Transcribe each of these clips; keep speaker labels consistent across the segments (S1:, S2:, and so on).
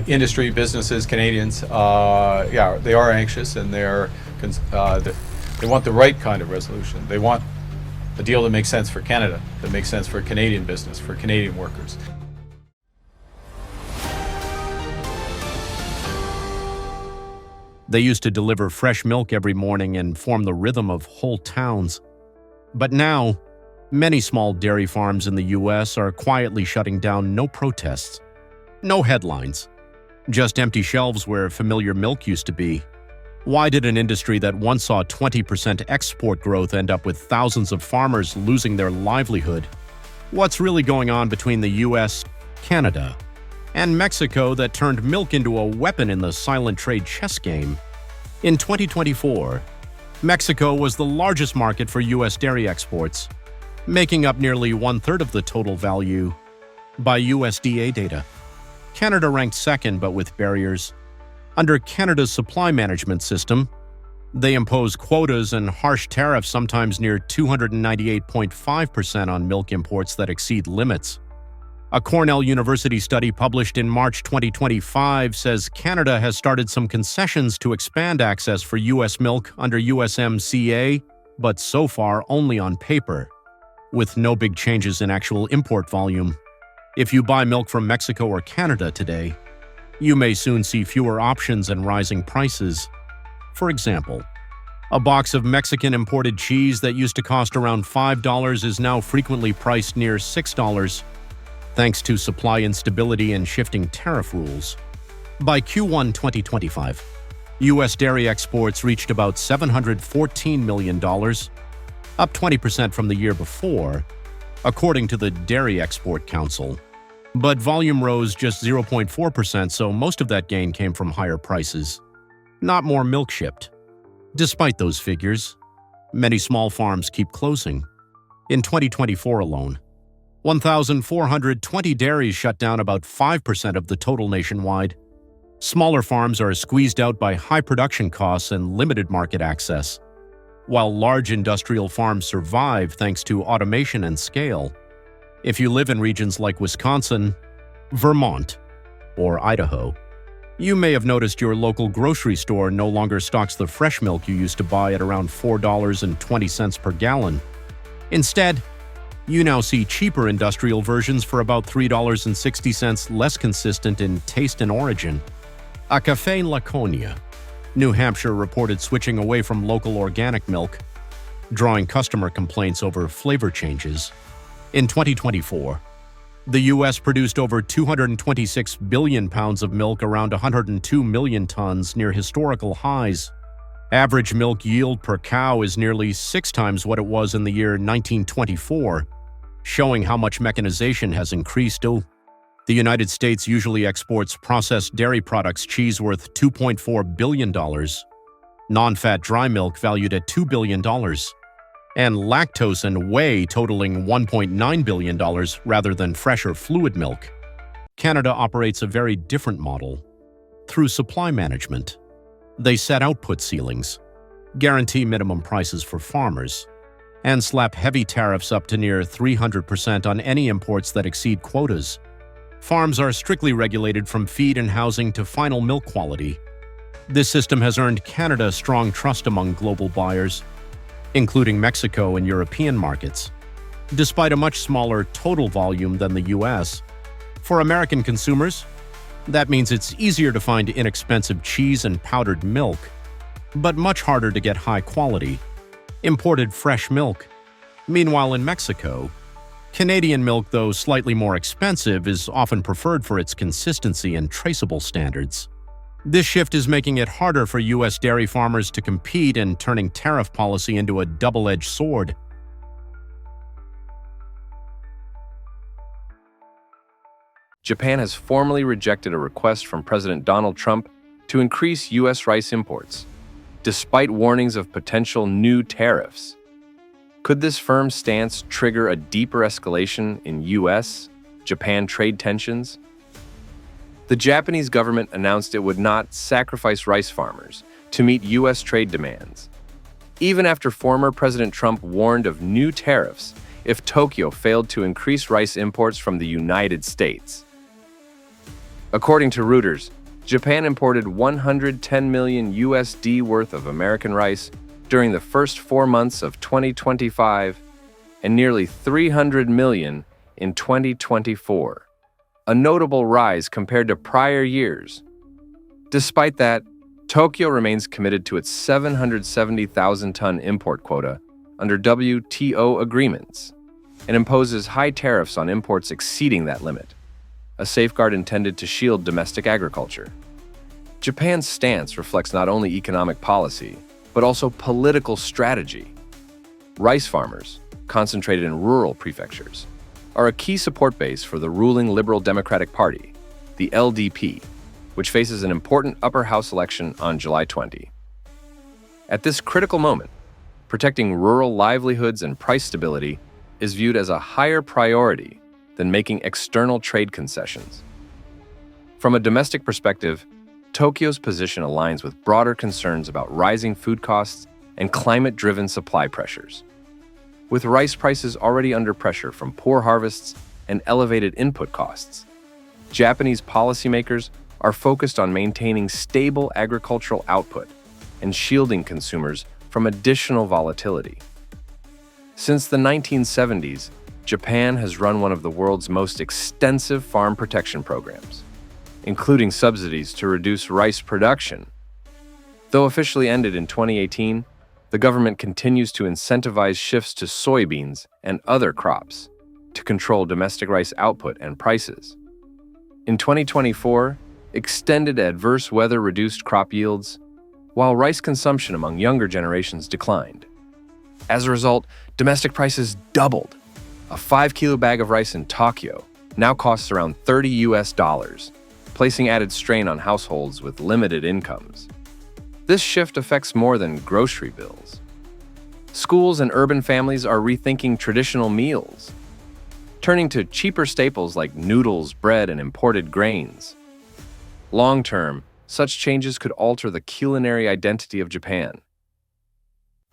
S1: Industry, businesses, Canadians, yeah, they are anxious, and they want the right kind of resolution. They want a deal that makes sense for Canada, that makes sense for Canadian business, for Canadian workers.
S2: They used to deliver fresh milk every morning and form the rhythm of whole towns. But now, many small dairy farms in the U.S. are quietly shutting down. No protests, no headlines, just empty shelves where familiar milk used to be. Why did an industry that once saw 20% export growth end up with thousands of farmers losing their livelihood? What's really going on between the U.S., Canada, and Mexico that turned milk into a weapon in the silent trade chess game? In 2024, Mexico was the largest market for U.S. dairy exports, making up nearly one-third of the total value by USDA data. Canada ranked second, but with barriers. Under Canada's supply management system, they impose quotas and harsh tariffs, sometimes near 298.5% on milk imports that exceed limits. A Cornell University study published in March 2025 says Canada has started some concessions to expand access for U.S. milk under USMCA, but so far only on paper, with no big changes in actual import volume. If you buy milk from Mexico or Canada today, you may soon see fewer options and rising prices. For example, a box of Mexican imported cheese that used to cost around $5 is now frequently priced near $6, thanks to supply instability and shifting tariff rules. By Q1 2025, U.S. dairy exports reached about $714 million, up 20% from the year before, according to the Dairy Export Council. But volume rose just 0.4%, so most of that gain came from higher prices, not more milk shipped. Despite those figures, many small farms keep closing. In 2024 alone, 1,420 dairies shut down, about 5% of the total nationwide. Smaller farms are squeezed out by high production costs and limited market access, while large industrial farms survive thanks to automation and scale. If you live in regions like Wisconsin, Vermont, or Idaho, you may have noticed your local grocery store no longer stocks the fresh milk you used to buy at around $4.20 per gallon. Instead, you now see cheaper industrial versions for about $3.60, less consistent in taste and origin. A Café Laconia, New Hampshire, reported switching away from local organic milk, drawing customer complaints over flavor changes. In 2024, the U.S. produced over 226 billion pounds of milk, around 102 million tons, near historical highs. Average milk yield per cow is nearly 6 times what it was in the year 1924, showing how much mechanization has increased. The United States usually exports processed dairy products, cheese worth $2.4 billion, non-fat dry milk valued at $2 billion, and lactose and whey totaling $1.9 billion rather than fresh or fluid milk. Canada operates a very different model. Through supply management, they set output ceilings, guarantee minimum prices for farmers, and slap heavy tariffs up to near 300% on any imports that exceed quotas. Farms are strictly regulated from feed and housing to final milk quality. This system has earned Canada strong trust among global buyers, including Mexico and European markets. Despite a much smaller total volume than the U.S., for American consumers, that means it's easier to find inexpensive cheese and powdered milk, but much harder to get high-quality, imported fresh milk. Meanwhile, in Mexico, Canadian milk, though slightly more expensive, is often preferred for its consistency and traceable standards. This shift is making it harder for U.S. dairy farmers to compete and turning tariff policy into a double-edged sword.
S3: Japan has formally rejected a request from President Donald Trump to increase U.S. rice imports, despite warnings of potential new tariffs. Could this firm stance trigger a deeper escalation in U.S.-Japan trade tensions? The Japanese government announced it would not sacrifice rice farmers to meet U.S. trade demands, even after former President Trump warned of new tariffs if Tokyo failed to increase rice imports from the United States. According to Reuters, Japan imported $110 million USD worth of American rice during the first 4 months of 2025 and nearly $300 million in 2024, a notable rise compared to prior years. Despite that, Tokyo remains committed to its 770,000-ton import quota under WTO agreements and imposes high tariffs on imports exceeding that limit, a safeguard intended to shield domestic agriculture. Japan's stance reflects not only economic policy, but also political strategy. Rice farmers, concentrated in rural prefectures, are a key support base for the ruling Liberal Democratic Party, the LDP, which faces an important upper house election on July 20. At this critical moment, protecting rural livelihoods and price stability is viewed as a higher priority than making external trade concessions. From a domestic perspective, Tokyo's position aligns with broader concerns about rising food costs and climate-driven supply pressures. With rice prices already under pressure from poor harvests and elevated input costs, Japanese policymakers are focused on maintaining stable agricultural output and shielding consumers from additional volatility. Since the 1970s, Japan has run one of the world's most extensive farm protection programs, including subsidies to reduce rice production. Though officially ended in 2018, the government continues to incentivize shifts to soybeans and other crops to control domestic rice output and prices. In 2024, extended adverse weather reduced crop yields, while rice consumption among younger generations declined. As a result, domestic prices doubled. A 5-kilo bag of rice in Tokyo now costs around $30, placing added strain on households with limited incomes. This shift affects more than grocery bills. Schools and urban families are rethinking traditional meals, turning to cheaper staples like noodles, bread, and imported grains. Long-term, such changes could alter the culinary identity of Japan.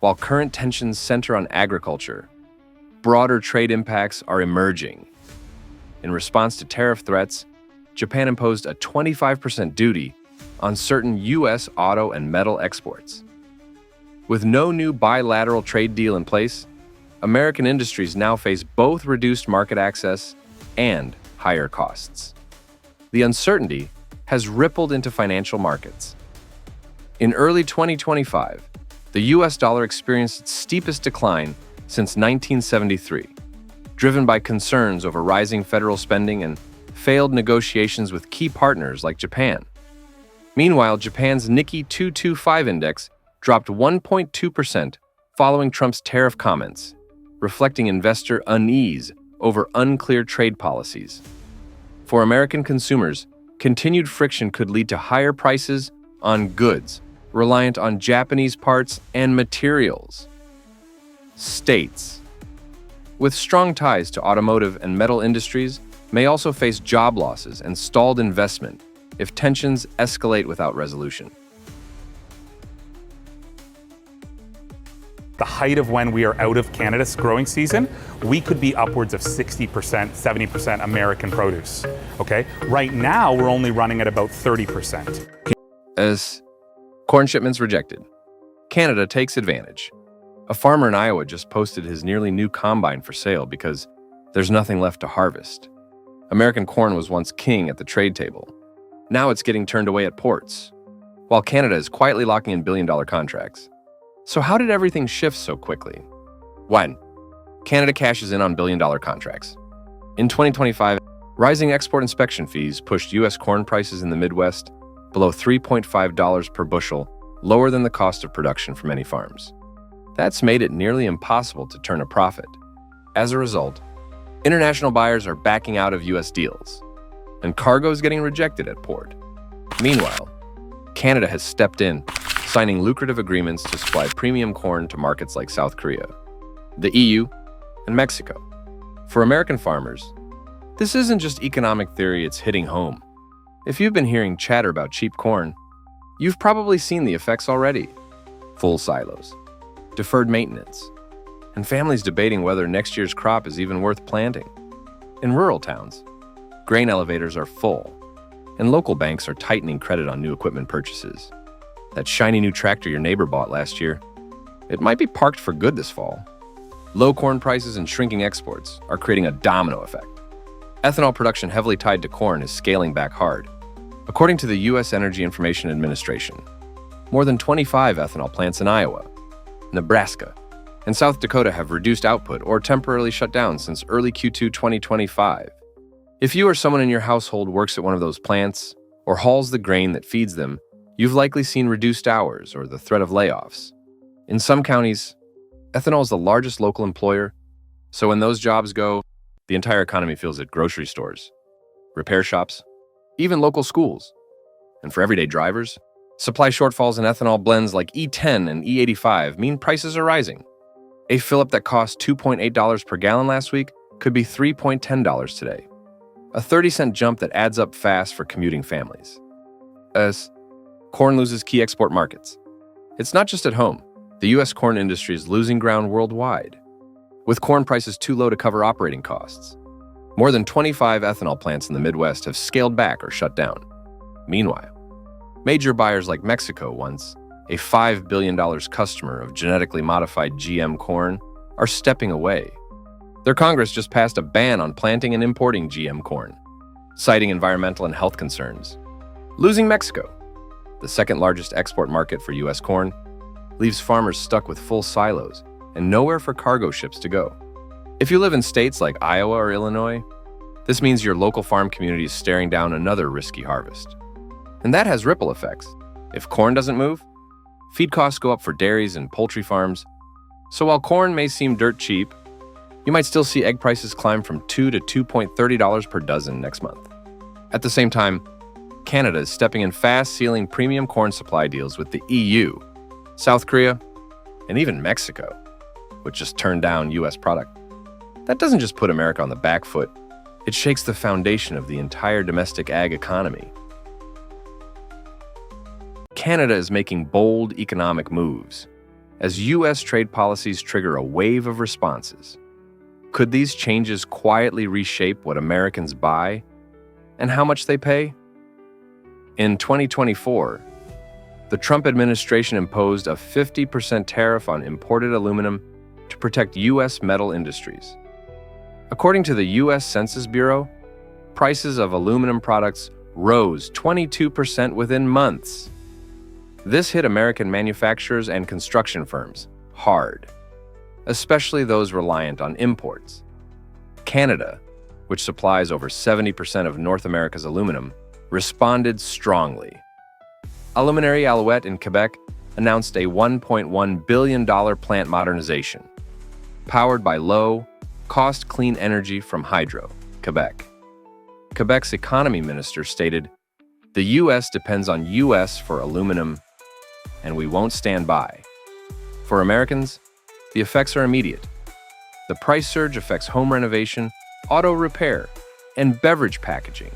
S3: While current tensions center on agriculture, broader trade impacts are emerging. In response to tariff threats, Japan imposed a 25% duty on certain U.S. auto and metal exports. With no new bilateral trade deal in place, American industries now face both reduced market access and higher costs. The uncertainty has rippled into financial markets. In early 2025, the U.S. dollar experienced its steepest decline since 1973, driven by concerns over rising federal spending and failed negotiations with key partners like Japan. Meanwhile, Japan's Nikkei 225 index dropped 1.2% following Trump's tariff comments, reflecting investor unease over unclear trade policies. For American consumers, continued friction could lead to higher prices on goods reliant on Japanese parts and materials. States with strong ties to automotive and metal industries may also face job losses and stalled investment if tensions escalate without resolution.
S4: The height of when we are out of Canada's growing season, we could be upwards of 60%, 70% American produce, okay? Right now, we're only running at about 30%.
S3: As corn shipments rejected, Canada takes advantage. A farmer in Iowa just posted his nearly new combine for sale because there's nothing left to harvest. American corn was once king at the trade table. Now it's getting turned away at ports, while Canada is quietly locking in billion-dollar contracts. So how did everything shift so quickly? 1. Canada cashes in on billion-dollar contracts. In 2025, rising export inspection fees pushed U.S. corn prices in the Midwest below $3.5 per bushel, lower than the cost of production for many farms. That's made it nearly impossible to turn a profit. As a result, international buyers are backing out of U.S. deals, and cargo is getting rejected at port. Meanwhile, Canada has stepped in, signing lucrative agreements to supply premium corn to markets like South Korea, the EU, and Mexico. For American farmers, this isn't just economic theory, it's hitting home. If you've been hearing chatter about cheap corn, you've probably seen the effects already. Full silos, deferred maintenance, and families debating whether next year's crop is even worth planting. In rural towns, grain elevators are full, and local banks are tightening credit on new equipment purchases. That shiny new tractor your neighbor bought last year, it might be parked for good this fall. Low corn prices and shrinking exports are creating a domino effect. Ethanol production heavily tied to corn is scaling back hard. According to the U.S. Energy Information Administration, more than 25 ethanol plants in Iowa, Nebraska, and South Dakota have reduced output or temporarily shut down since early Q2 2025. If you or someone in your household works at one of those plants or hauls the grain that feeds them, you've likely seen reduced hours or the threat of layoffs. In some counties, ethanol is the largest local employer, so when those jobs go, the entire economy feels it. Grocery stores, repair shops, even local schools. And for everyday drivers, supply shortfalls in ethanol blends like E10 and E85 mean prices are rising. A fill-up that cost $2.8 per gallon last week could be $3.10 today. A 30-cent jump that adds up fast for commuting families. As corn loses key export markets. It's not just at home. The U.S. corn industry is losing ground worldwide, with corn prices too low to cover operating costs. More than 25 ethanol plants in the Midwest have scaled back or shut down. Meanwhile, major buyers like Mexico, once a $5 billion customer of genetically modified GM corn, are stepping away. Their Congress just passed a ban on planting and importing GM corn, citing environmental and health concerns. Losing Mexico, the second largest export market for U.S. corn, leaves farmers stuck with full silos and nowhere for cargo ships to go. If you live in states like Iowa or Illinois, this means your local farm community is staring down another risky harvest. And that has ripple effects. If corn doesn't move, feed costs go up for dairies and poultry farms. So while corn may seem dirt cheap, you might still see egg prices climb from $2 to $2.30 per dozen next month. At the same time, Canada is stepping in fast, sealing premium corn supply deals with the EU, South Korea, and even Mexico, which just turned down U.S. product. That doesn't just put America on the back foot, it shakes the foundation of the entire domestic ag economy. Canada is making bold economic moves as U.S. trade policies trigger a wave of responses. Could these changes quietly reshape what Americans buy and how much they pay? In 2024, the Trump administration imposed a 50% tariff on imported aluminum to protect U.S. metal industries. According to the U.S. Census Bureau, prices of aluminum products rose 22% within months. This hit American manufacturers and construction firms hard, especially those reliant on imports. Canada, which supplies over 70% of North America's aluminum, responded strongly. Aluminerie Alouette in Quebec announced a $1.1 billion plant modernization, powered by low-cost clean energy from hydro, Quebec. Quebec's economy minister stated, "The U.S. depends on U.S. for aluminum, and we won't stand by." For Americans, the effects are immediate. The price surge affects home renovation, auto repair, and beverage packaging.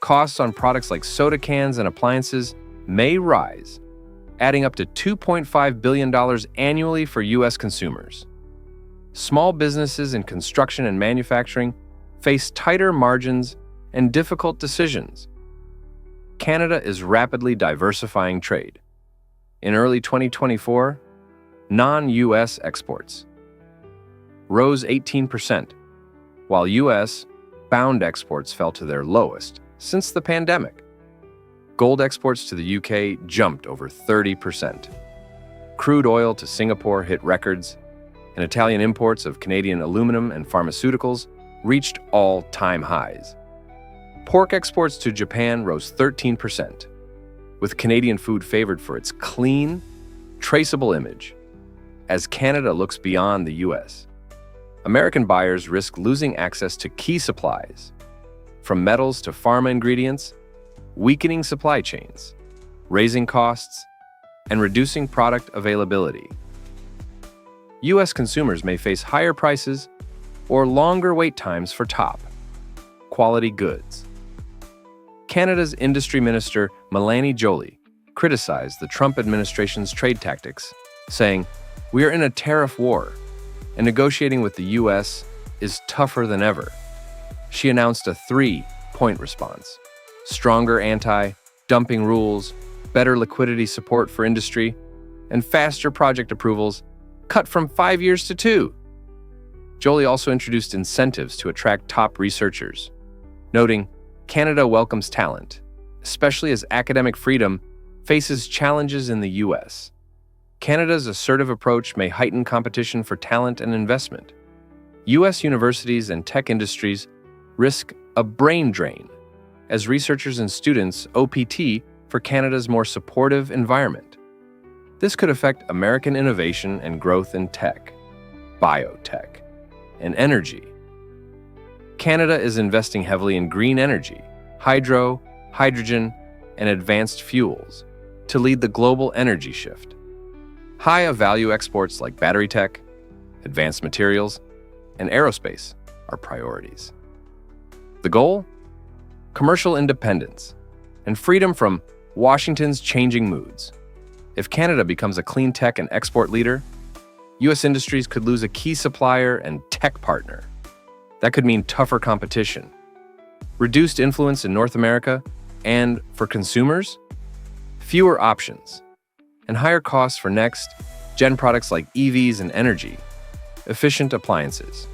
S3: Costs on products like soda cans and appliances may rise, adding up to $2.5 billion annually for U.S. consumers. Small businesses in construction and manufacturing face tighter margins and difficult decisions. Canada is rapidly diversifying trade. In early 2024, non-U.S. exports rose 18%, while U.S. bound exports fell to their lowest since the pandemic. Gold exports to the UK jumped over 30%. Crude oil to Singapore hit records, and Italian imports of Canadian aluminum and pharmaceuticals reached all-time highs. Pork exports to Japan rose 13%, with Canadian food favored for its clean, traceable image. As Canada looks beyond the U.S., American buyers risk losing access to key supplies, from metals to pharma ingredients, weakening supply chains, raising costs, and reducing product availability. U.S. consumers may face higher prices or longer wait times for top, quality goods. Canada's industry minister, Melanie Joly, criticized the Trump administration's trade tactics, saying, "We are in a tariff war, and negotiating with the U.S. is tougher than ever." She announced a 3-point response: stronger anti-dumping rules, better liquidity support for industry, and faster project approvals, cut from 5 years to 2. Joly also introduced incentives to attract top researchers, noting, Canada welcomes talent, especially as academic freedom faces challenges in the U.S. Canada's assertive approach may heighten competition for talent and investment. U.S. universities and tech industries risk a brain drain as researchers and students OPT for Canada's more supportive environment. This could affect American innovation and growth in tech, biotech, and energy. Canada is investing heavily in green energy, hydro, hydrogen, and advanced fuels to lead the global energy shift. High-value exports like battery tech, advanced materials, and aerospace are priorities. The goal? Commercial independence and freedom from Washington's changing moods. If Canada becomes a clean tech and export leader, U.S. industries could lose a key supplier and tech partner. That could mean tougher competition, reduced influence in North America, and, for consumers, fewer options, and higher costs for next-gen products like EVs and energy-efficient appliances.